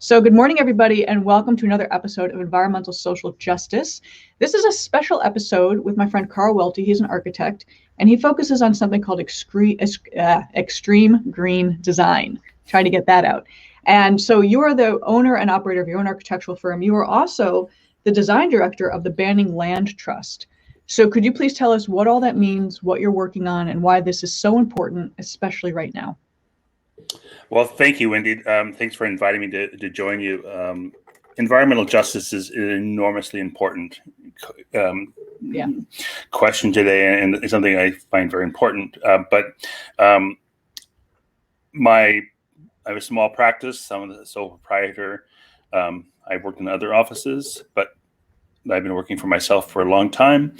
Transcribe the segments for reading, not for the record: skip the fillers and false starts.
So good morning, everybody, and welcome to another episode of Environmental Social Justice. This is a special episode with my friend Carl Welty. He's an architect, and he focuses on something called extreme green design. Trying to get that out. And so you are the owner and operator of your own architectural firm. You are also the design director of the Banning Land Trust. So could you please tell us what all that means, what you're working on, and why this is so important, especially right now? Well, thank you, Wendy. Thanks for inviting me to join you. Environmental justice is an enormously important question today, and it's something I find very important. I have a small practice. I'm the sole proprietor. I've worked in other offices, but I've been working for myself for a long time.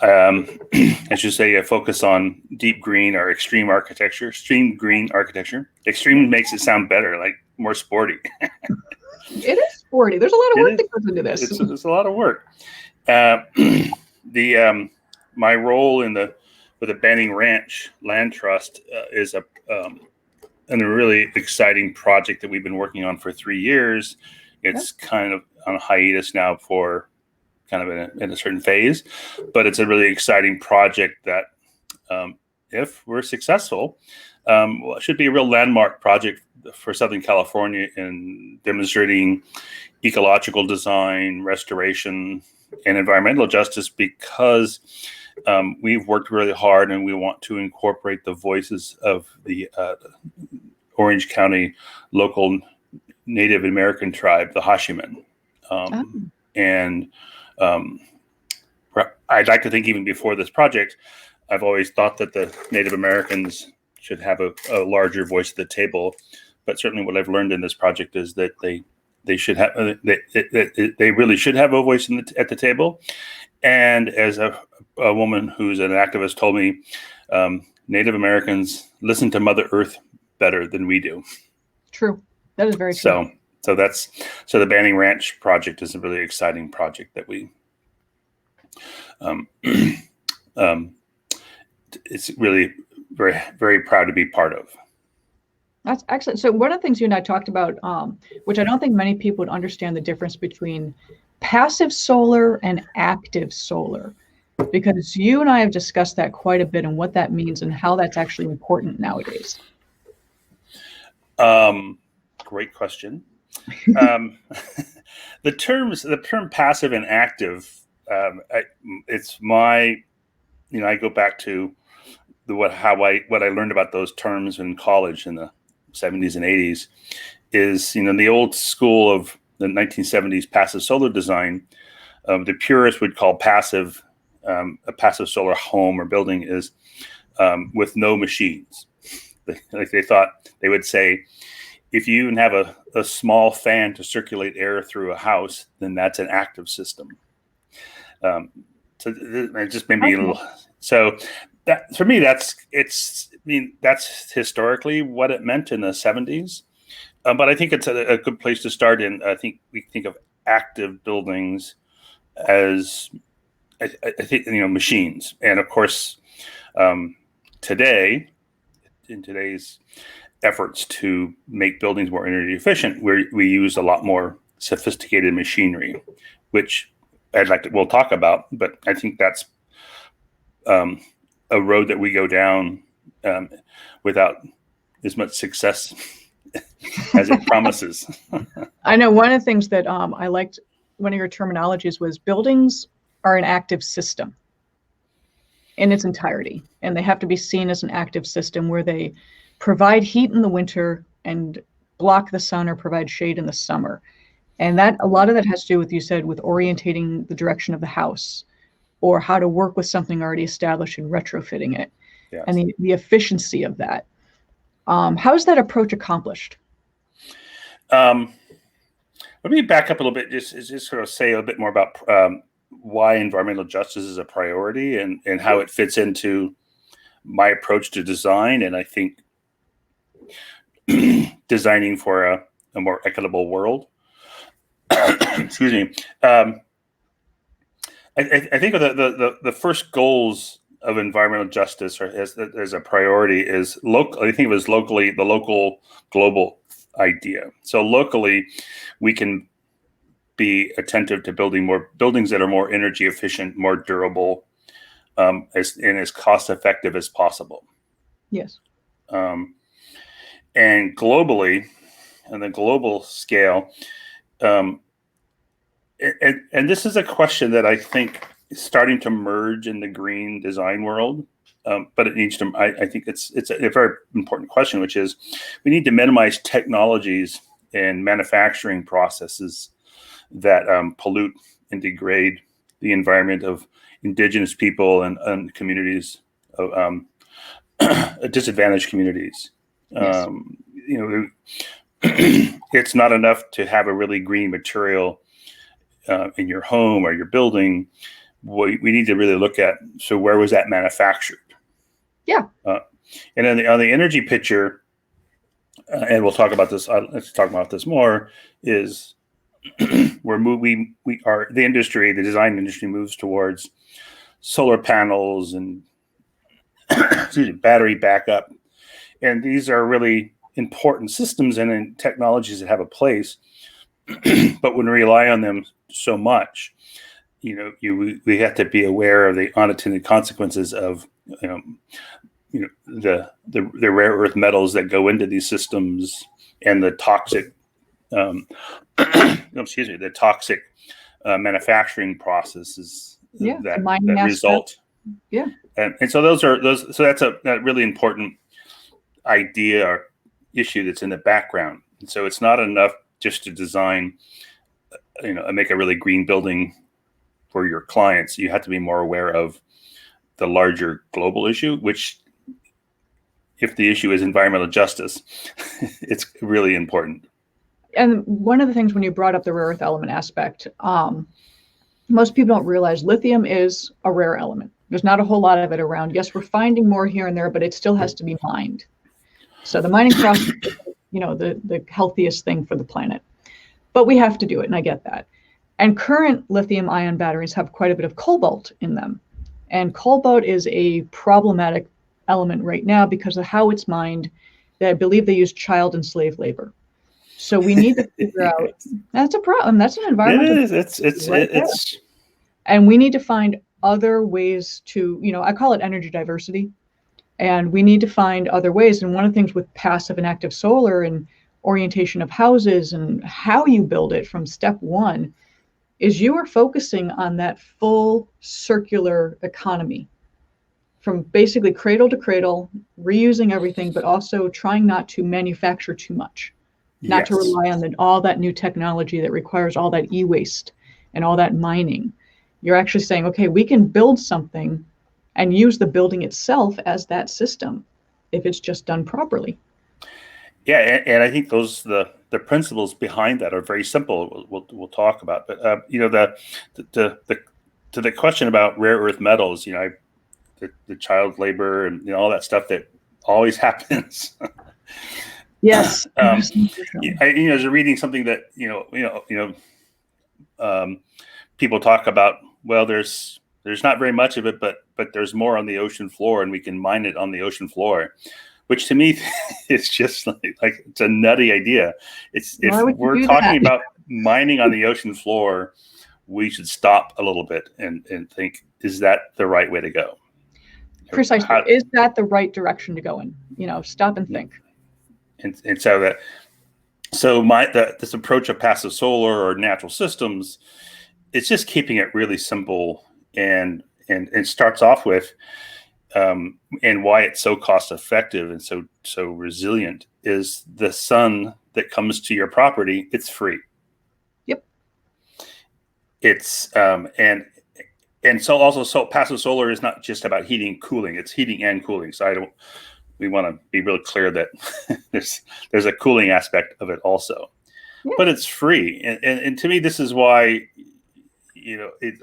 I should say I focus on deep green or extreme architecture, extreme green architecture. Extreme makes it sound better, like more sporty. It is sporty. There's a lot of work that goes into this. It's a lot of work. My role with the Banning Ranch Land Trust is a really exciting project that we've been working on for 3 years. It's kind of on a hiatus now for kind of in a certain phase, but it's a really exciting project that, if we're successful, it should be a real landmark project for Southern California in demonstrating ecological design, restoration, and environmental justice, because we've worked really hard and we want to incorporate the voices of the Orange County local Native American tribe, the Hashiman. And I'd like to think even before this project, I've always thought that the Native Americans should have a larger voice at the table. But certainly what I've learned in this project is that they should have they really should have a voice at the table. And as a woman who's an activist told me, Native Americans listen to Mother Earth better than we do. True. That is very true. So the Banning Ranch project is a really exciting project that we it's really very, very proud to be part of. That's excellent. So one of the things you and I talked about, which I don't think many people would understand the difference between passive solar and active solar, because you and I have discussed that quite a bit and what that means and how that's actually important nowadays. Great question. The term passive and active, it's my, I go back to what I learned about those terms in college in the 70s and 80s is, the old school of the 1970s passive solar design. The purists would call passive, a passive solar home or building is with no machines. They thought they would say, if you even have a small fan to circulate air through a house, then that's an active system. So it just made me a little. So that for me, that's historically what it meant in the 70s. But I think it's a good place to start. In I think we think of active buildings as I think machines, and of course today in today's efforts to make buildings more energy efficient, we use a lot more sophisticated machinery, which we'll talk about, but I think that's a road that we go down without as much success as it promises. I know one of the things that I liked, one of your terminologies was buildings are an active system in its entirety, and they have to be seen as an active system where they provide heat in the winter and block the sun or provide shade in the summer. And that a lot of that has to do with, you said, with orientating the direction of the house or how to work with something already established and retrofitting it. Yes. And the efficiency of that. How is that approach accomplished? Let me back up a little bit, just sort of say a bit more about why environmental justice is a priority and how it fits into my approach to design. And I think designing for a more equitable world. Excuse me. I think the first goals of environmental justice as a priority is local. I think it was locally the local, global, idea. So locally, we can be attentive to building more buildings that are more energy efficient, more durable, and as cost effective as possible. Yes. And globally, on the global scale, and this is a question that I think is starting to merge in the green design world, but it needs to. I think it's a very important question, which is we need to minimize technologies and manufacturing processes that pollute and degrade the environment of indigenous people and communities, of disadvantaged communities. Yes. It's not enough to have a really green material in your home or your building. We need to really look at, so where was that manufactured? Yeah. And then on the energy picture, and we'll talk about this. Let's talk about this more. Is we are the industry, the design industry moves towards solar panels and battery backup, and these are really important systems and technologies that have a place. But when we rely on them so much, we have to be aware of the unintended consequences of the rare earth metals that go into these systems and the toxic the toxic manufacturing processes that result. Yeah. And so so that's a really important idea or issue that's in the background. And so it's not enough just to design, make a really green building for your clients. You have to be more aware of the larger global issue, which, if the issue is environmental justice, it's really important. And one of the things when you brought up the rare earth element aspect, most people don't realize lithium is a rare element. There's not a whole lot of it around. Yes, we're finding more here and there, but it still has to be mined. So the mining process is, the healthiest thing for the planet. But we have to do it, and I get that. And current lithium-ion batteries have quite a bit of cobalt in them. And cobalt is a problematic element right now because of how it's mined. I believe they use child and slave labor. So we need to figure out, that's a problem. That's an environmental. It is. It's and we need to find other ways to, I call it energy diversity. And we need to find other ways. And one of the things with passive and active solar and orientation of houses and how you build it from step one is you are focusing on that full circular economy, from basically cradle to cradle, reusing everything, but also trying not to manufacture too much, not to rely on all that new technology that requires all that e-waste and all that mining. You're actually saying, okay, we can build something and use the building itself as that system if it's just done properly. Yeah, and I think the principles behind that are very simple. We'll talk about, but to the question about rare earth metals, the child labor and all that stuff that always happens. Yes. I was reading something that people talk about. Well, there's not very much of it, but there's more on the ocean floor, and we can mine it on the ocean floor, which to me is just like it's a nutty idea. If we're talking about mining on the ocean floor, we should stop a little bit and think, is that the right way to go? Precisely. Is that the right direction to go in? Stop and think. And so this approach of passive solar or natural systems, it's just keeping it really simple and starts off with and why it's so cost effective and so resilient is the sun that comes to your property. It's free. Yep. It's and so passive solar is not just about heating and cooling. It's heating and cooling. So we want to be really clear that there's a cooling aspect of it also, but it's free. And to me, this is why,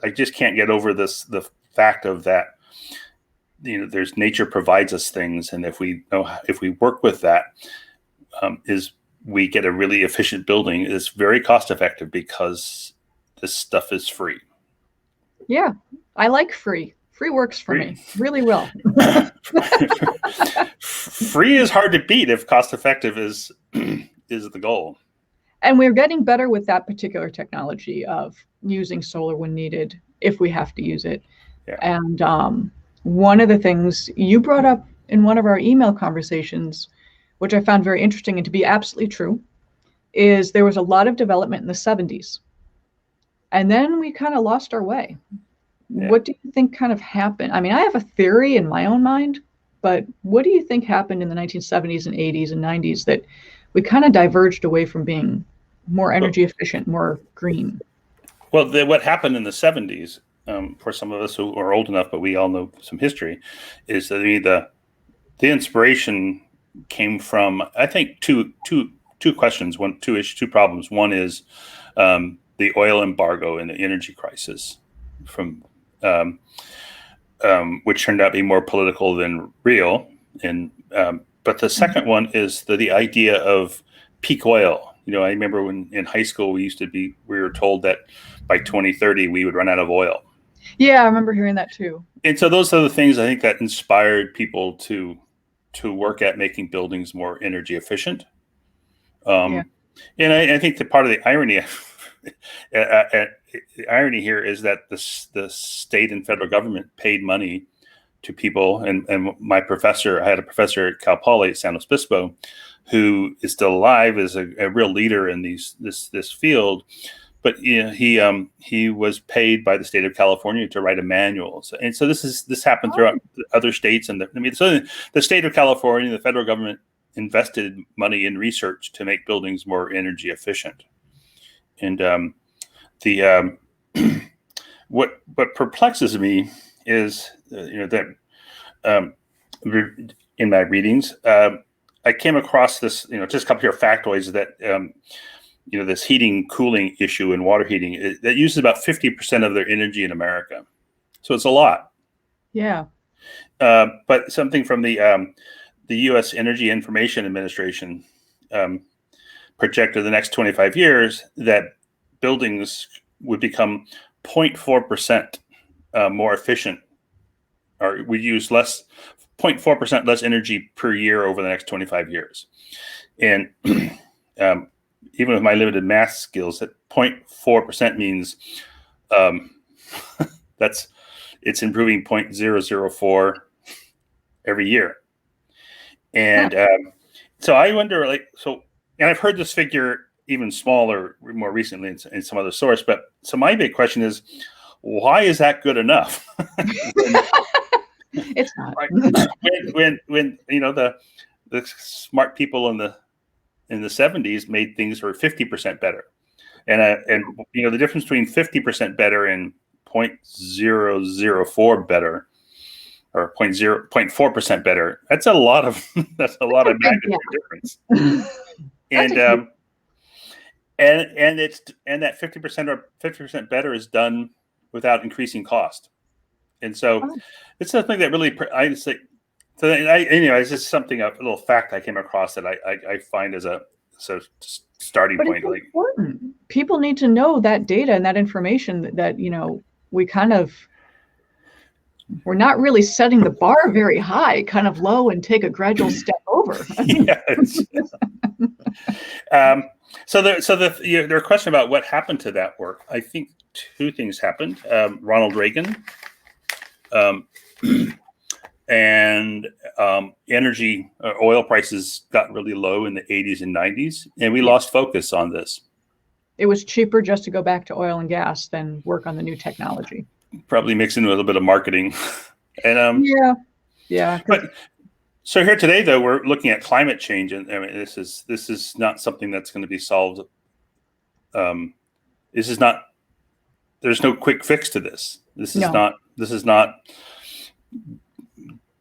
I just can't get over the fact of that, there's nature provides us things. And if we work with that, we get a really efficient building. It's very cost effective because this stuff is free. Yeah. I like free. Free works for me. Really well. Free is hard to beat if cost effective is is the goal. And we're getting better with that particular technology of using solar when needed, if we have to use it. Yeah. And one of the things you brought up in one of our email conversations, which I found very interesting and to be absolutely true, is there was a lot of development in the 70s. And then we kind of lost our way. Yeah. What do you think kind of happened? I mean, I have a theory in my own mind, but what do you think happened in the 1970s and 80s and 90s that we kind of diverged away from being more energy efficient, more green? Well, what happened in the 70s, for some of us who are old enough, but we all know some history, is that the inspiration came from, I think, two questions, two problems. One is the oil embargo and the energy crisis, from which turned out to be more political than real. And but the second one is the idea of peak oil. You know, I remember when in high school we were told that by 2030 we would run out of oil. Yeah, I remember hearing that too. And so those are the things I think that inspired people to work at making buildings more energy efficient. And I think that part of the irony here is that the state and federal government paid money to people, and I had a professor at Cal Poly at San Luis Obispo who is still alive, is a real leader in this field. But you know, he was paid by the state of California to write a manual, and so this happened throughout other states. And so the state of California, the federal government invested money in research to make buildings more energy efficient. And what perplexes me is that in my readings, I came across this, just a couple of factoids that this heating, cooling issue and water heating that uses about 50% of their energy in America. So it's a lot. Yeah. But something from the U.S. Energy Information Administration projected the next 25 years that buildings would become 0.4% more efficient, or we use 0.4% less energy per year over the next 25 years. And even with my limited math skills, that 0.4% means it's improving 0.004 every year. And so I wonder, and I've heard this figure even smaller more recently in some other source, but so my big question is, why is that good enough? It's not. when the smart people in the 70s made things for 50% better, and the difference between 50% better and 0.004 better, or 0.4% better, that's a lot of magnitude difference. And that 50% or 50% better is done without increasing cost. And so it's something that really, it's just something, a little fact I came across that I find as a starting point. It's important. People need to know that data and that information that we're not really setting the bar very high, kind of low, and take a gradual step over. So their question about what happened to that work, I think two things happened. Ronald Reagan and energy, oil prices got really low in the 80s and 90s, and we lost focus on this. It was cheaper just to go back to oil and gas than work on the new technology. Probably mixing with a little bit of marketing. And yeah. But so here today, though, we're looking at climate change, and I mean, this is not something that's going to be solved. There's no quick fix to this. This is not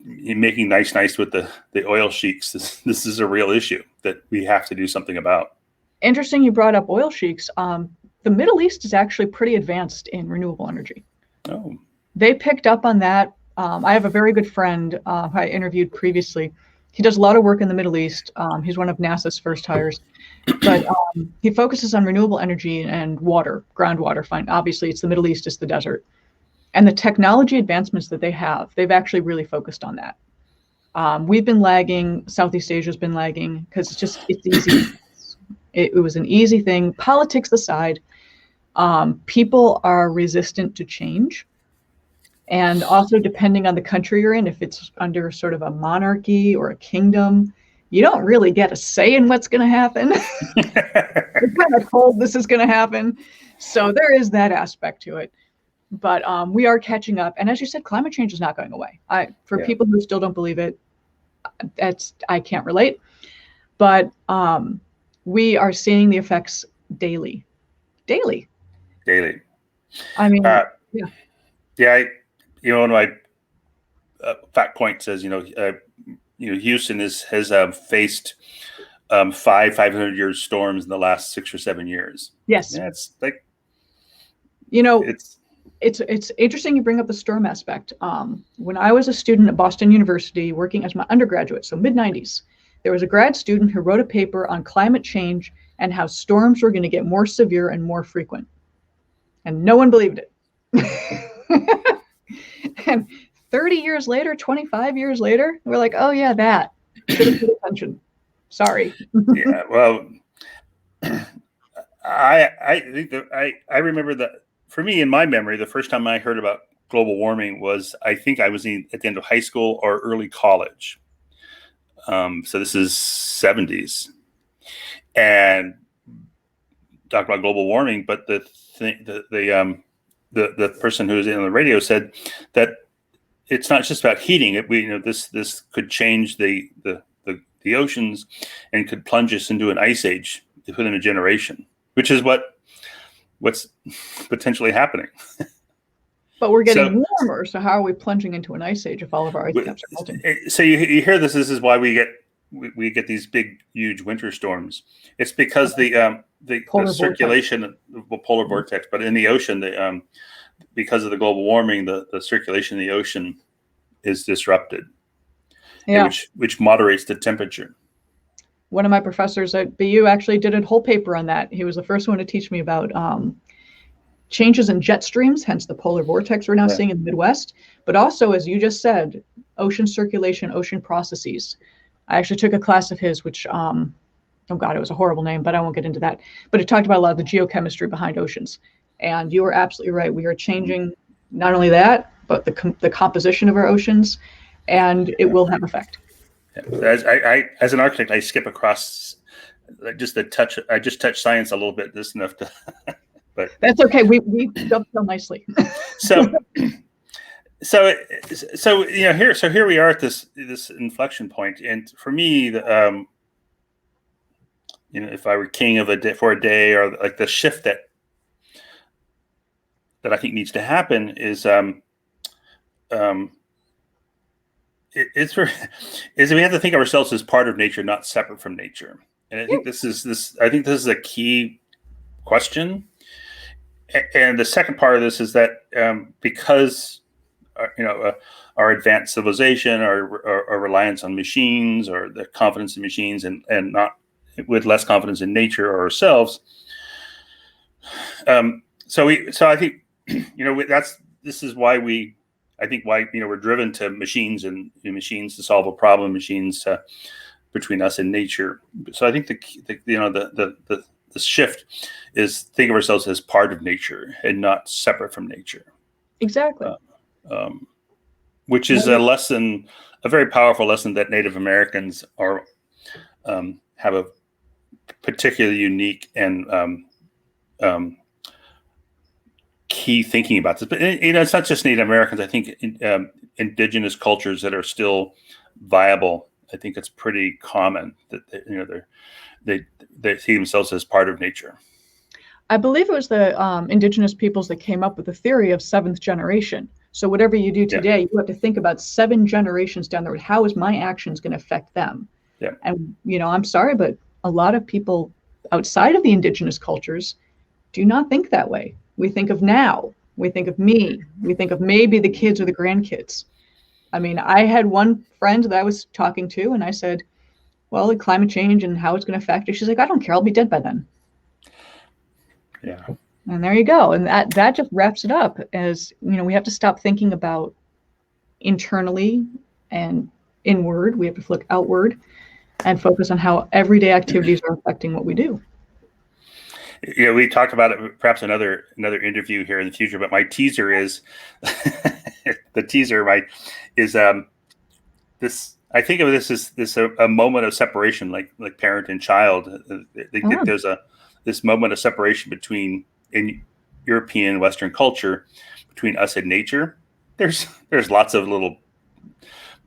making nice with the oil sheiks. This is a real issue that we have to do something about. Interesting you brought up oil sheiks. The Middle East is actually pretty advanced in renewable energy. Oh. They picked up on that. I have a very good friend who I interviewed previously. He does a lot of work in the Middle East. He's one of NASA's first hires. But he focuses on renewable energy and water, groundwater. Fine. Obviously, it's the Middle East, it's the desert. And the technology advancements that they have, they've actually really focused on that. We've been lagging. Southeast Asia's been lagging because it's easy. It was an easy thing. Politics aside, people are resistant to change. And also, depending on the country you're in, if it's under sort of a monarchy or a kingdom, you don't really get a say in what's going to happen. You're kind of told this is going to happen. So there is that aspect to it. But we are catching up. And as you said, climate change is not going away. For people who still don't believe it, I can't relate. But we are seeing the effects daily. I mean, one of my fact points says, Houston has faced 500-year storms in the last 6 or 7 years. Yes. Yeah, it's like, it's interesting you bring up the storm aspect. When I was a student at Boston University working as my undergraduate, so mid-90s, there was a grad student who wrote a paper on climate change and how storms were going to get more severe and more frequent. And no one believed it. And 30 years later, 25 years later, we're like, oh yeah, that. Should have paid attention. Sorry. Yeah, well, I think that I remember that for me, in my memory, the first time I heard about global warming was, I think I was at the end of high school or early college. So this is 70s, and talk about global warming. But the person who was in the radio said that it's not just about heating. This could change the oceans and could plunge us into an ice age within a generation, which is what's potentially happening. But we're getting warmer, so how are we plunging into an ice age if all of our ice caps are melting? So you hear this. This is why we get these big, huge winter storms. It's because the circulation of the polar vortex, but in the ocean, because of the global warming, the circulation in the ocean is disrupted, which moderates the temperature. One of my professors at BU actually did a whole paper on that. He was the first one to teach me about changes in jet streams, hence the polar vortex we're now seeing in the Midwest, but also, as you just said, ocean circulation, ocean processes. I actually took a class of his, which, oh God, it was a horrible name, but I won't get into that. But it talked about a lot of the geochemistry behind oceans. And you were absolutely right. We are changing not only that, but the composition of our oceans, and it will have effect. As an architect, I skip across just the touch. I just touch science a little bit, just enough to. But that's okay. We dovetail nicely. so here we are at this inflection point, and for me, if I were king of for a day, or like the shift that I think needs to happen is we have to think of ourselves as part of nature, not separate from nature. And I think this is a key question. And the second part of this is that because our advanced civilization, our reliance on machines, or the confidence in machines, and not with less confidence in nature or ourselves. So I think this is why we're driven to machines and machines to solve a problem, machines between us and nature. So I think the shift is think of ourselves as part of nature and not separate from nature. Exactly. Which is a lesson, a very powerful lesson that Native Americans have a particularly unique and key thinking about this. But it's not just Native Americans. I think indigenous cultures that are still viable. I think it's pretty common that they see themselves as part of nature. I believe it was the indigenous peoples that came up with the theory of seventh generation. So whatever you do today, you have to think about 7 generations down the road. How is my actions going to affect them? Yeah. And I'm sorry, but a lot of people outside of the indigenous cultures do not think that way. We think of now. We think of me. We think of maybe the kids or the grandkids. I mean, I had one friend that I was talking to, and I said, well, climate change and how it's going to affect you. She's like, I don't care. I'll be dead by then. Yeah. And there you go. And that just wraps it up as, we have to stop thinking about internally and inward. We have to look outward and focus on how everyday activities are affecting what we do. We talked about it, perhaps another interview here in the future. But my teaser is the teaser. Is this? I think of this as a moment of separation, like parent and child. There's this moment of separation between in European Western culture between us and nature. There's lots of little,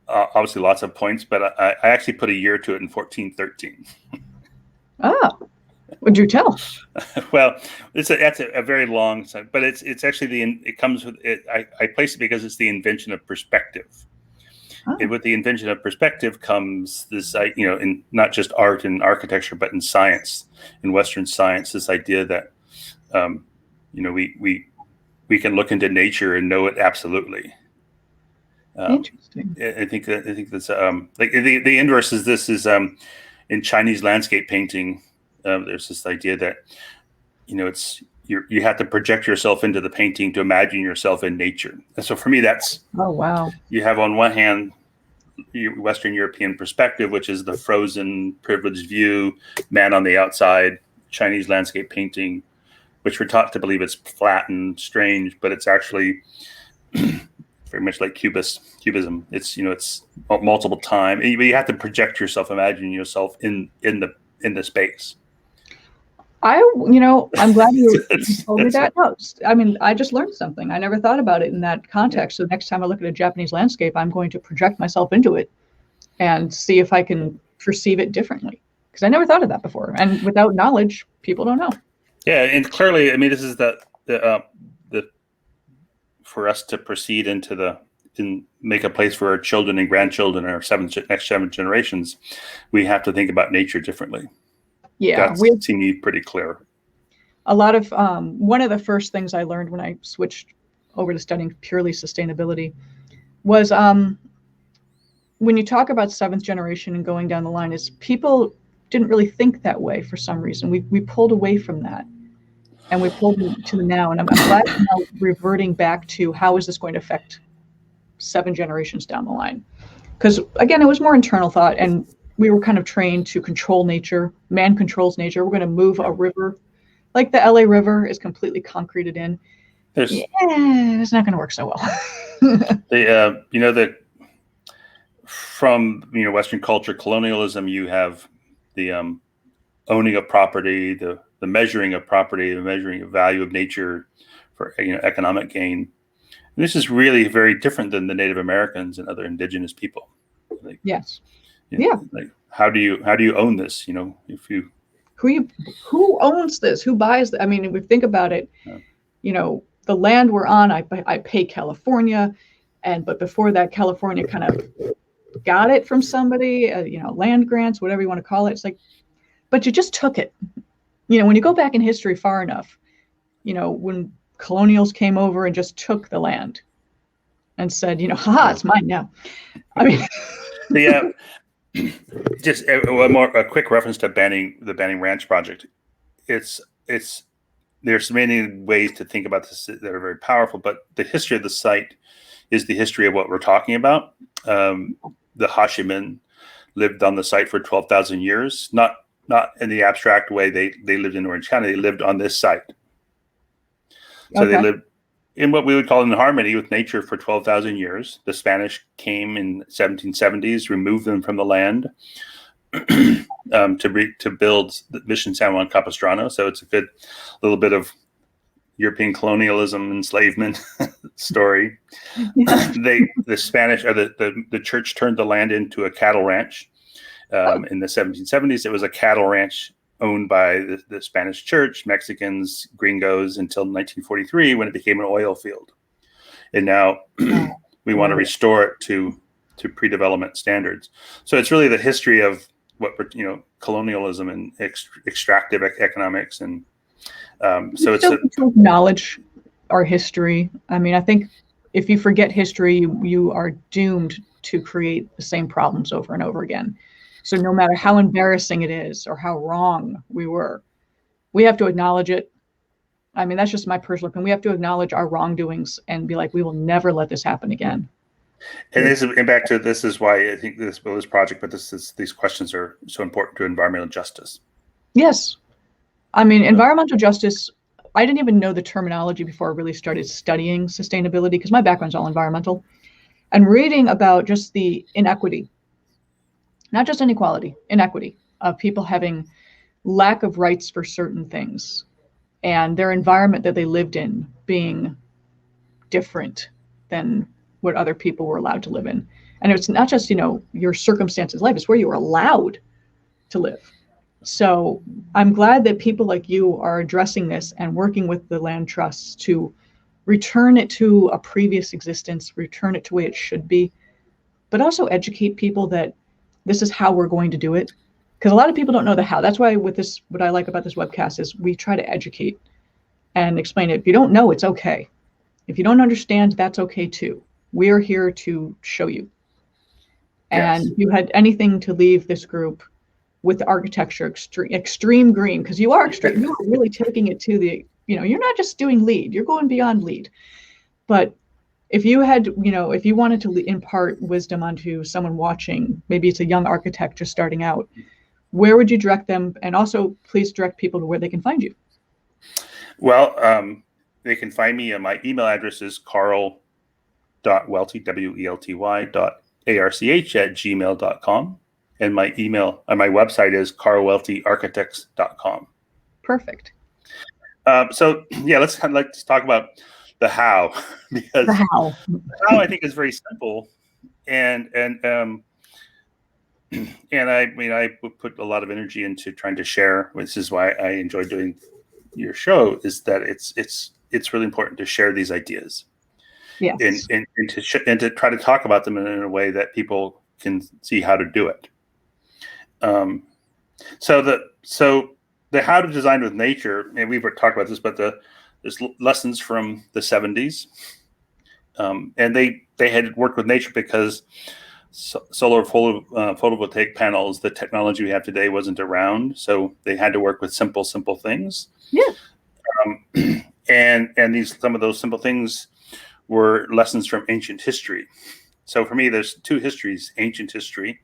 obviously lots of points, but I actually put a year to it in 1413. Ah, would you tell? Well, that's a very long, but it's actually it comes with it. I place it because it's the invention of perspective. Oh. And with the invention of perspective comes this, in not just art and architecture, but in science, in Western science, this idea that, we can look into nature and know it absolutely. Interesting. I think that's like the inverse is this is in Chinese landscape painting. There's this idea that you have to project yourself into the painting to imagine yourself in nature. And so for me, that's wow. You have on one hand Western European perspective, which is the frozen, privileged view, man on the outside. Chinese landscape painting, which we're taught to believe it's flat and strange, but it's actually very much like Cubism. It's it's multiple time. You have to project yourself, imagine yourself in the space. I'm glad you told me that. No, I mean, I just learned something. I never thought about it in that context. So next time I look at a Japanese landscape, I'm going to project myself into it and see if I can perceive it differently. Because I never thought of that before. And without knowledge, people don't know. Yeah, and clearly, I mean, this is the for us to proceed and make a place for our children and grandchildren, our next 7 generations, we have to think about nature differently. Yeah, that seemed to be pretty clear. A lot of one of the first things I learned when I switched over to studying purely sustainability was when you talk about 7th generation and going down the line, is people didn't really think that way for some reason. We pulled away from that, and we pulled to the now. And I'm glad we're now reverting back to how is this going to affect 7 generations down the line? Because again, it was more internal thought, and we were kind of trained to control nature. Man controls nature. We're going to move a river, like the LA River is completely concreted in. It's not going to work so well. From Western culture, colonialism, you have the owning of property, the measuring of property, the measuring of value of nature for economic gain. And this is really very different than the Native Americans and other indigenous people. Yes. Like how do you own this? If you who owns this? Who buys that? I mean, if we think about it, the land we're on, I pay California, but before that, California kind of got it from somebody, land grants, whatever you want to call it. It's like, but you just took it. When you go back in history far enough, when colonials came over and just took the land and said, haha, it's mine now. I mean, just a quick reference to the Banning Ranch project. There's many ways to think about this that are very powerful, but the history of the site is the history of what we're talking about. The Hashimen lived on the site for 12,000 years, not in the abstract way they lived in Orange County. They lived on this site. So They lived in what we would call in harmony with nature for 12,000 years. The Spanish came in the 1770s, removed them from the land to build the Mission San Juan Capistrano. So it's a good little bit of European colonialism, enslavement story. The Spanish or the church turned the land into a cattle ranch. In the 1770s, it was a cattle ranch owned by the Spanish church, Mexicans, gringos, until 1943 when it became an oil field. And now we want to restore it to pre-development standards. So it's really the history of what colonialism and extractive economics, and so it's to acknowledge our history. I mean, I think if you forget history, you are doomed to create the same problems over and over again. So no matter how embarrassing it is or how wrong we were, we have to acknowledge it. I mean, that's just my personal opinion. We have to acknowledge our wrongdoings and be like, we will never let this happen again. And back to this is why I think this project, but these questions are so important to environmental justice. Yes. I mean, environmental justice, I didn't even know the terminology before I really started studying sustainability because my background's all environmental. And reading about just the inequity, not just inequality, inequity of people having lack of rights for certain things and their environment that they lived in being different than what other people were allowed to live in. And it's not just, your circumstances life, it's where you were allowed to live. So I'm glad that people like you are addressing this and working with the land trusts to return it to a previous existence, return it to the way it should be, but also educate people that this is how we're going to do it. Because a lot of people don't know the how. That's why with this, what I like about this webcast is we try to educate and explain it. If you don't know, it's okay. If you don't understand, that's okay too. We are here to show you. And if you had anything to leave this group with the architecture, extreme green, because you are extreme, you are really taking it to the, you're not just doing LEED, you're going beyond LEED. But if you had, if you wanted to impart wisdom onto someone watching, maybe it's a young architect just starting out, where would you direct them? And also please direct people to where they can find you. Well, they can find me. My email address is carl.welty, welty.arch@gmail.com. And my website is carlweltyarchitects.com. Perfect. So yeah, let's talk about the how, because the how I think is very simple, and I put a lot of energy into trying to share. This is why I enjoy doing your show, is that it's really important to share these ideas, yes, and to try to talk about them in a way that people can see how to do it. So the how to design with nature, and we've talked about this, but there's lessons from the 70s, and they had worked with nature because solar photovoltaic panels, the technology we have today, wasn't around, so they had to work with simple things. Yeah. And some of those simple things were lessons from ancient history. So for me, there's two histories: ancient history,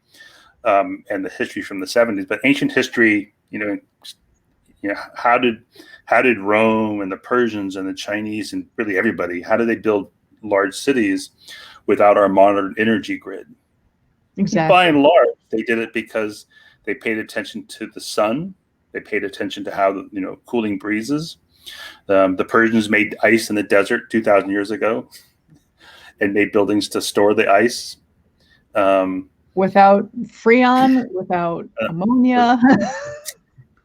and the history from the 70s. But ancient history, how did Rome and the Persians and the Chinese and really everybody, how did they build large cities without our modern energy grid? Exactly. By and large, they did it because they paid attention to the sun. They paid attention to how, cooling breezes. The Persians made ice in the desert 2,000 years ago and made buildings to store the ice. Without freon, without ammonia.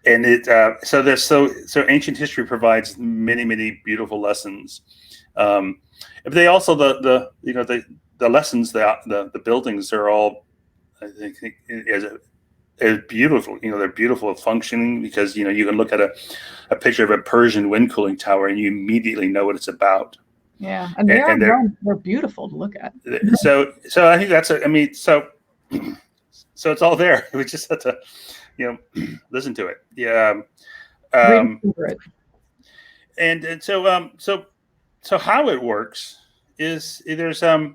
And so ancient history provides many beautiful lessons. But they also the lessons, the buildings are all, I think, is beautiful. They're beautiful functioning, because you can look at a picture of a Persian wind cooling tower and you immediately know what it's about. Yeah, and they're beautiful to look at. So I think that's so it's all there. We just have to listen to it. Yeah. Read over it. And so how it works is there's I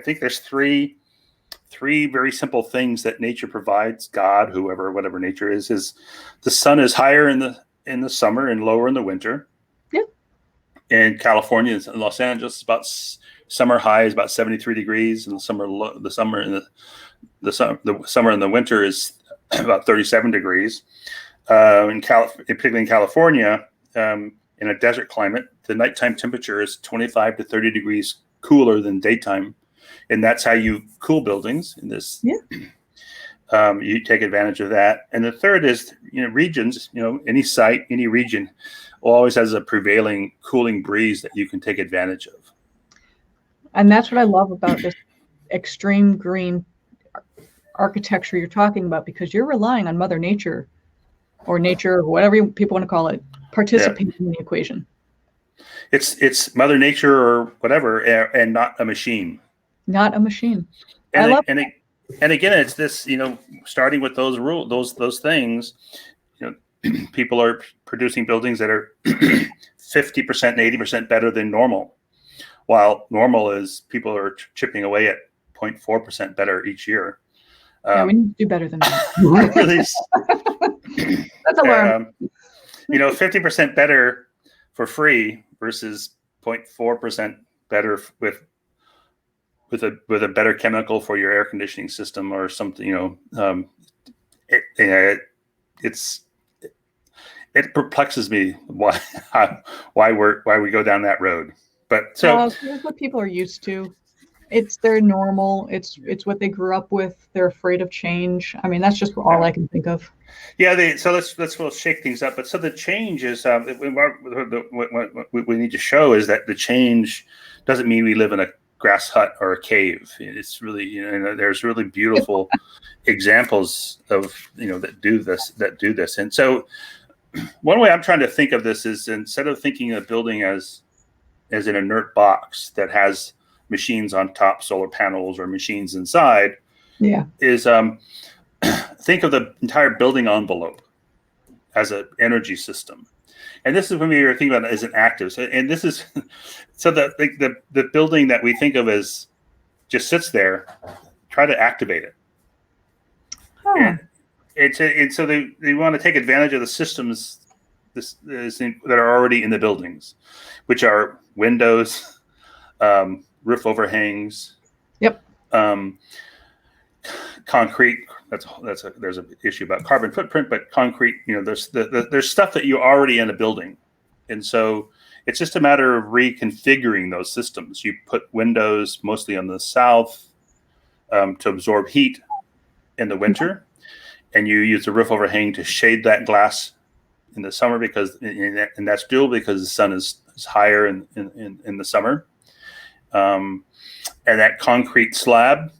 think there's three very simple things that nature provides. God, whatever nature is the sun is higher in the summer and lower in the winter. Yeah. In California, in Los Angeles, about summer high is about 73 degrees, and the summer and the winter is about 37 degrees. Particularly in California, in a desert climate, the nighttime temperature is 25 to 30 degrees cooler than daytime, and that's how you cool buildings in this. Yeah. You take advantage of that. And the third is, regions. Any site, any region always has a prevailing cooling breeze that you can take advantage of. And that's what I love about this extreme green architecture you're talking about, because you're relying on Mother Nature, or nature, or whatever people want to call it, participating in the equation. It's Mother Nature or whatever, and not a machine. Not a machine. And again, it's this, starting with those rules, those things. People are producing buildings that are 50% and 80% better than normal, while normal is people are chipping away at 0.4% better each year. Yeah, we need to do better than that. That's alarming. 50% better for free versus 0.4% better with a better chemical for your air conditioning system or something. It perplexes me why we go down that road. But here's what people are used to. It's their normal. It's what they grew up with. They're afraid of change. I mean, that's just all I can think of. Yeah. So we'll shake things up. But so the change is what we need to show is that the change doesn't mean we live in a grass hut or a cave. It's really, there's really beautiful examples of that do this. And so one way I'm trying to think of this is, instead of thinking of building as an inert box that has machines on top, solar panels, or machines inside, is think of the entire building envelope as an energy system. And this is when we were thinking about it as an active. And this is so that the building that we think of as just sits there, try to activate it. And so they want to take advantage of the systems that are already in the buildings, which are windows, roof overhangs, concrete. There's an issue about carbon footprint, but concrete. There's stuff that you're already in a building, and so it's just a matter of reconfiguring those systems. You put windows mostly on the south to absorb heat in the winter, and you use the roof overhang to shade that glass in the summer and that's doable because the sun is higher in the summer. And that concrete slab,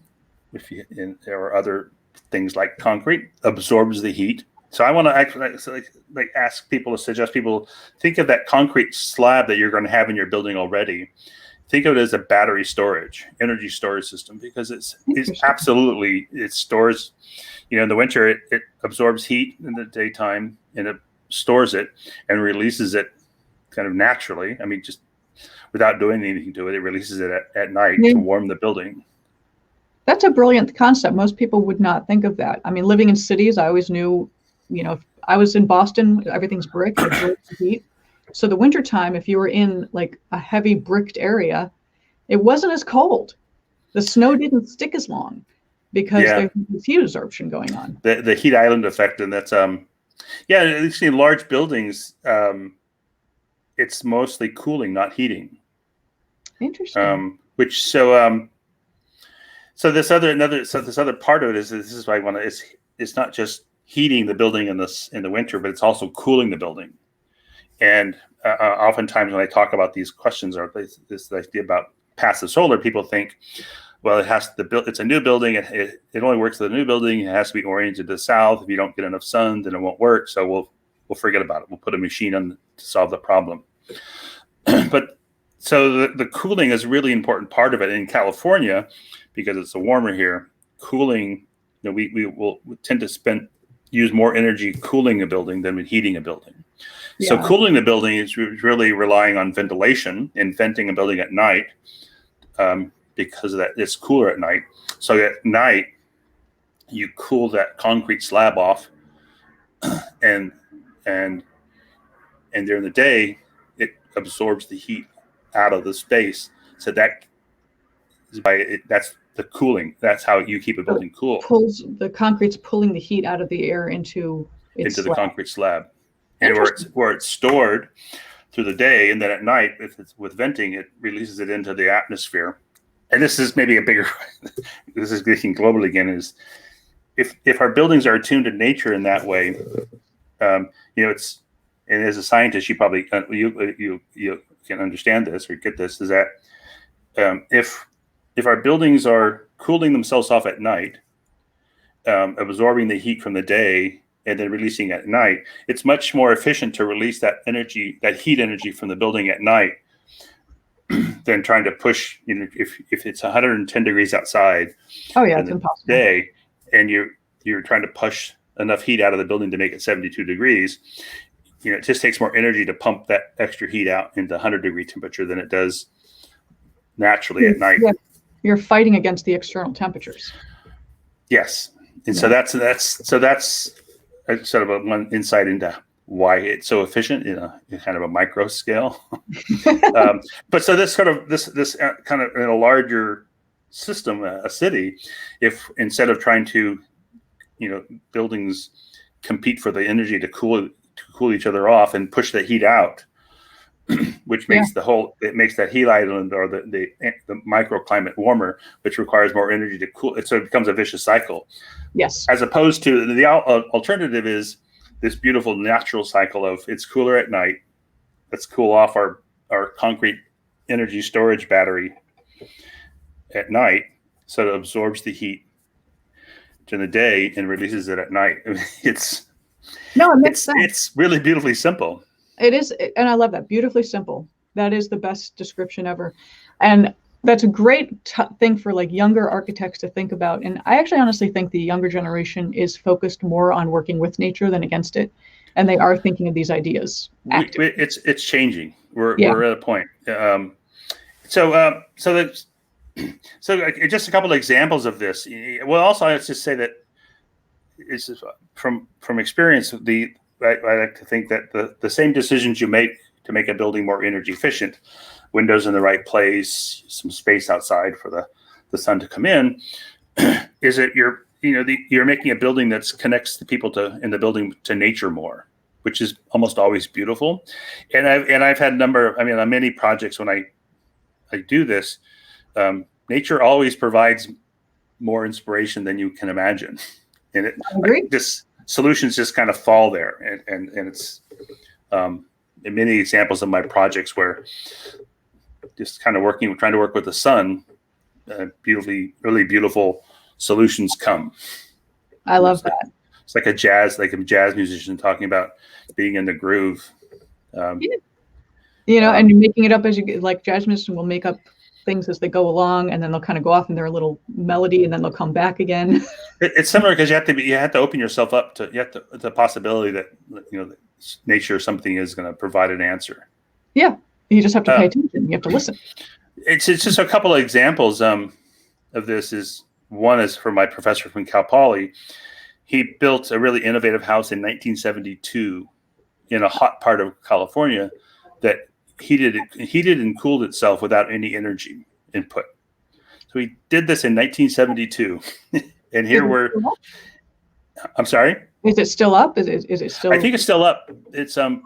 there are other things like concrete, absorbs the heat. So I want to actually ask people, to suggest people think of that concrete slab that you're going to have in your building already. Think of it as a battery storage, energy storage system, because it stores, in the winter, it absorbs heat in the daytime and it stores it and releases it kind of naturally. I mean, just without doing anything to it, it releases it at night to warm the building. That's a brilliant concept. Most people would not think of that. I mean, living in cities, I always knew, if I was in Boston, everything's brick, it absorbs the heat. So the wintertime, if you were in like a heavy bricked area, it wasn't as cold. The snow didn't stick as long because there's heat absorption going on. The heat island effect, and that's at least in large buildings, it's mostly cooling, not heating. Interesting. So this other part of it is, this is why I want to. It's not just heating the building in the winter, but it's also cooling the building. And oftentimes when I talk about these questions, or this idea about passive solar, people think, well, it's a new building. It only works for the new building. It has to be oriented to the south. If you don't get enough sun, then it won't work. So we'll forget about it. We'll put a machine on to solve the problem. But so the cooling is a really important part of it in California, because it's warmer here. Cooling, we will tend to use more energy cooling a building than with heating a building. Yeah. So cooling the building is really relying on ventilation, and venting a building at night, because of that, it's cooler at night. So at night, you cool that concrete slab off, and during the day, it absorbs the heat out of the space. So that's the cooling. That's how you keep a building cool. The concrete's pulling the heat out of the air into the concrete slab, and where it's stored through the day, and then at night, if it's with venting, it releases it into the atmosphere. And this is maybe a bigger. This is getting global again. Is if our buildings are attuned to nature in that way, it's, and as a scientist, you probably you can understand this or get this, is that if our buildings are cooling themselves off at night, absorbing the heat from the day and then releasing at night, it's much more efficient to release that heat energy from the building at night than trying to push, if it's 110 degrees outside. Oh yeah, it's impossible. Day, and you're trying to push enough heat out of the building to make it 72 degrees. It just takes more energy to pump that extra heat out into 100-degree temperature than it does naturally at night. Yeah. You're fighting against the external temperatures. Yes, and so that's sort of one insight into why it's so efficient in kind of a micro scale. But so this kind of in a larger system, a city, if instead of trying to, buildings compete for the energy to cool each other off and push the heat out, which makes it makes that heat island or the microclimate warmer, which requires more energy to cool it. So it becomes a vicious cycle. Yes. As opposed to the alternative is this beautiful natural cycle of it's cooler at night. Let's cool off our concrete energy storage battery at night, so it absorbs the heat during the day and releases it at night. It makes sense. It's really beautifully simple. It is, and I love that. Beautifully simple. That is the best description ever. And that's a great thing for like younger architects to think about. And I actually honestly think the younger generation is focused more on working with nature than against it. And they are thinking of these ideas. It's changing. We're at a point. So just a couple of examples of this. Well, also let's just say that it's from experience. I like to think that the same decisions you make to make a building more energy efficient, windows in the right place, some space outside for the sun to come in, is that you're making a building that connects the people in the building to nature more, which is almost always beautiful. And I've had on many projects when I do this, nature always provides more inspiration than you can imagine, and solutions just kind of fall there, and it's in many examples of my projects where just kind of trying to work with the sun, really beautiful solutions come. I love that. It's like a jazz musician talking about being in the groove. And you're making it up as you get, like jazz musicians will make up things as they go along, and then they'll kind of go off in their little melody, and then they'll come back again. It's similar because you have to open yourself up to the possibility that nature or something is going to provide an answer. Yeah, you just have to pay attention. You have to listen. It's just a couple of examples of this. One is from my professor from Cal Poly. He built a really innovative house in 1972 in a hot part of California that heated and cooled itself without any energy input. So he did this in 1972, and here I'm sorry. Is it still up? Is it still? I think it's still up.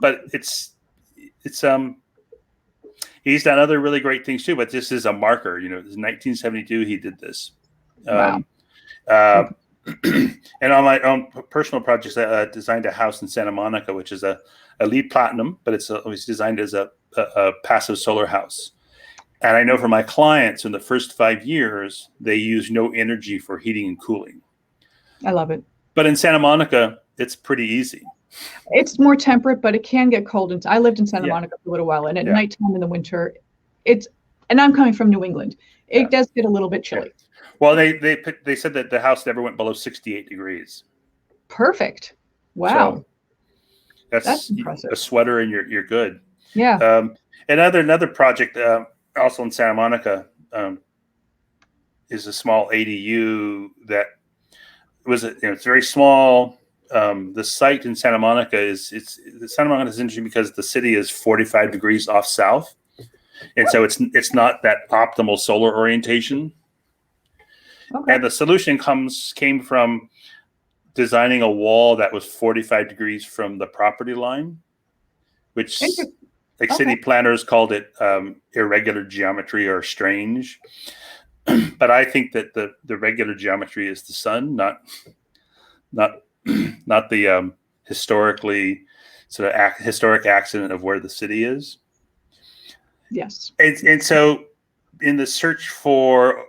But he's done other really great things too. But this is a marker. In 1972 he did this. Wow. And on my own personal projects, I designed a house in Santa Monica, which is a LEED Platinum, but it was designed as a passive solar house. And I know for my clients, in the first 5 years, they use no energy for heating and cooling. I love it. But in Santa Monica, it's pretty easy. It's more temperate, but it can get cold. And I lived in Santa Monica for a little while, and at nighttime in the winter, and I'm coming from New England, it does get a little bit chilly. Well, they said that the house never went below 68 degrees. Perfect. Wow. So that's impressive. A sweater and you're good. Yeah. Another project also in Santa Monica is a small ADU that was it's very small. The site in Santa Monica Santa Monica is interesting because the city is 45 degrees off south, and so it's not that optimal solar orientation. Okay. And the solution came from designing a wall that was 45 degrees from the property line, which city planners called it irregular geometry or strange. But I think that the regular geometry is the sun, not the historically sort of historic accident of where the city is. Yes. And so in the search for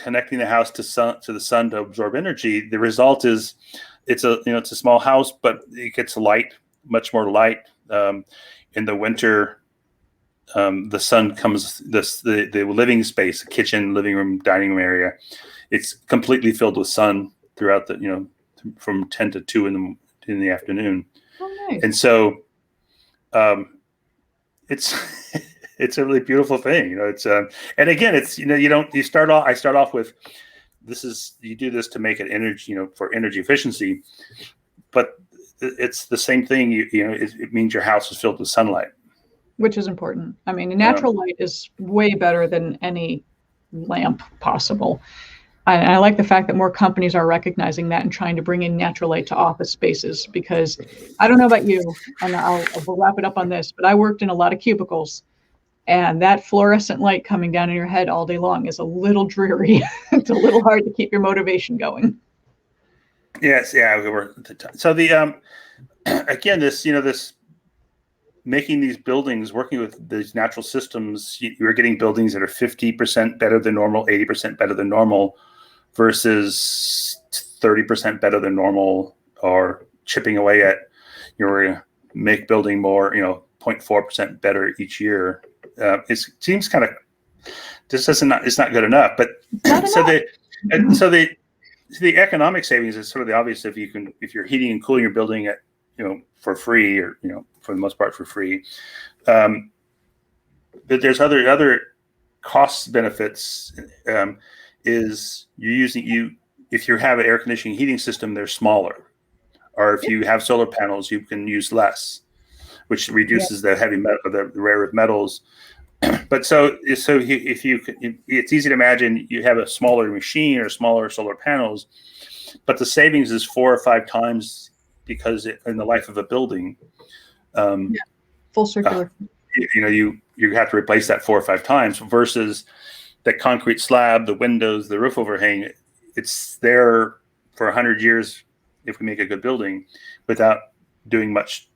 connecting the house to the sun to absorb energy, the result is it's a small house, but it gets much more light. In the winter, the sun comes, the living space, the kitchen, living room, dining room area, it's completely filled with sun throughout from 10 to 2 in the afternoon. Oh, nice. And so it's a really beautiful thing. And again, I start off with, you do this to make it energy, for energy efficiency, but it's the same thing. It means your house is filled with sunlight, which is important. I mean, natural light is way better than any lamp possible. I like the fact that more companies are recognizing that and trying to bring in natural light to office spaces, because I don't know about you, and we'll wrap it up on this, but I worked in a lot of cubicles, and that fluorescent light coming down in your head all day long is a little dreary. It's a little hard to keep your motivation going. Yes, yeah. So again, this making these buildings, working with these natural systems, you're getting buildings that are 50% better than normal, 80% better than normal, versus 30% better than normal, or chipping away at your make building more, 0.4% better each year. It seems kind of, it's not good enough. But the economic savings is sort of the obvious. If you're heating and cooling your building at, for free, or, for the most part for free, but there's other cost benefits. Is if you have an air conditioning heating system, they're smaller, or if you have solar panels, you can use less, which reduces the heavy metal, the rare earth metals. But so it's easy to imagine you have a smaller machine or smaller solar panels, but the savings is 4 or 5 times, because in the life of a building, full circular. You have to replace that 4 or 5 times, versus the concrete slab, the windows, the roof overhang. It's there for 100 years if we make a good building, without doing much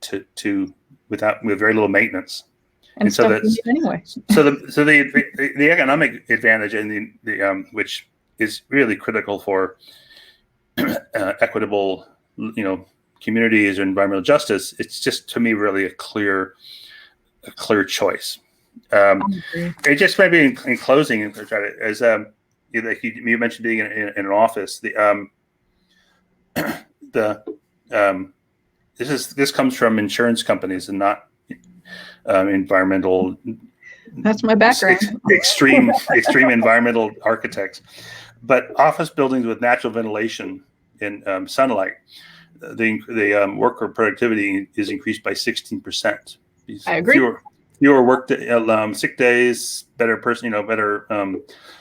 with very little maintenance. And so that's anyway. So the economic advantage, and the which is really critical for equitable, communities or environmental justice. It's just, to me, really a clear choice. It just maybe in closing, as like you mentioned being in an office, this comes from insurance companies and not environmental. That's my background. Extreme environmental architects. But office buildings with natural ventilation and sunlight, the worker productivity is increased by 16%. I agree. Fewer work sick days, better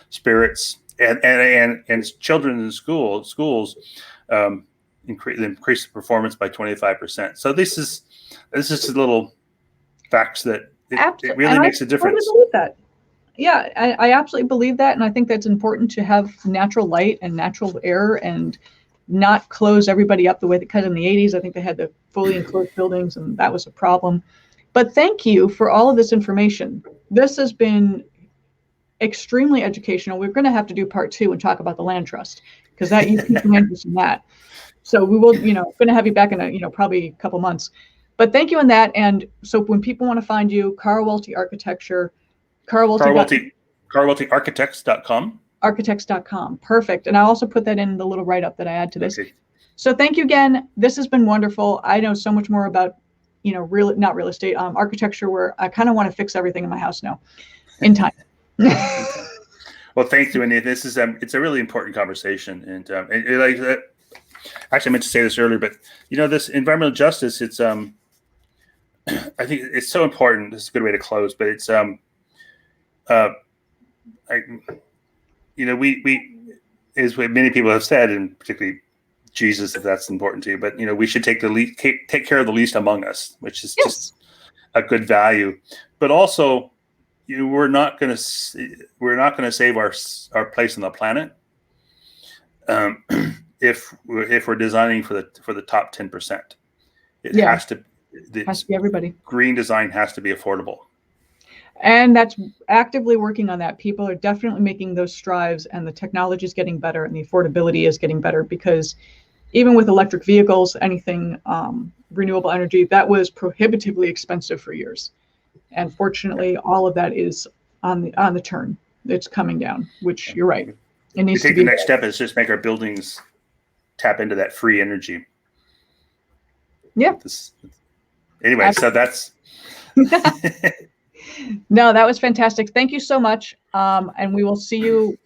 spirits, and children in schools increase the performance by 25%. So this is just little facts that it really makes a difference. I believe that. Yeah, I absolutely believe that, and I think that's important to have natural light and natural air, and not close everybody up the way, because in the 80s, I think they had the fully enclosed buildings, and that was a problem. But thank you for all of this information. This has been extremely educational. We're going to have to do part 2 and talk about the land trust, because that you keep some interest in that. So we will, going to have you back in probably a couple months. But thank you on that. And so when people want to find you, Carl Welty Architecture, Carl Welty Architects.com. Architects.com. Perfect. And I'll also put that in the little write-up that I add to this. Okay. So thank you again. This has been wonderful. I know so much more about, not real estate, architecture, where I kind of want to fix everything in my house now in time. Well, thank you. And this is, it's a really important conversation. And actually I meant to say this earlier, but this environmental justice, it's, I think it's so important. This is a good way to close, but it's, we, as many people have said, and particularly Jesus, if that's important to you, but we should take care of the least among us, which is just a good value. But also, we're not going to save our place on the planet if we're designing for the top 10%. It has to be everybody. Green design has to be affordable. And that's actively working on that. People are definitely making those strides, and the technology is getting better, and the affordability is getting better, because even with electric vehicles, anything renewable energy, that was prohibitively expensive for years. And fortunately, all of that is on the turn. It's coming down, which you're right. It needs to be. The next step is just make our buildings tap into that free energy. Yeah. Anyway, so that's. No, that was fantastic. Thank you so much. And we will see you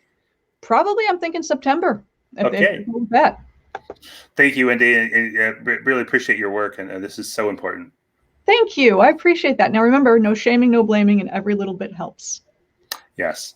probably, I'm thinking September. Okay. That. Thank you, Wendy. And really appreciate your work. And this is so important. Thank you. I appreciate that. Now remember, no shaming, no blaming, and every little bit helps. Yes.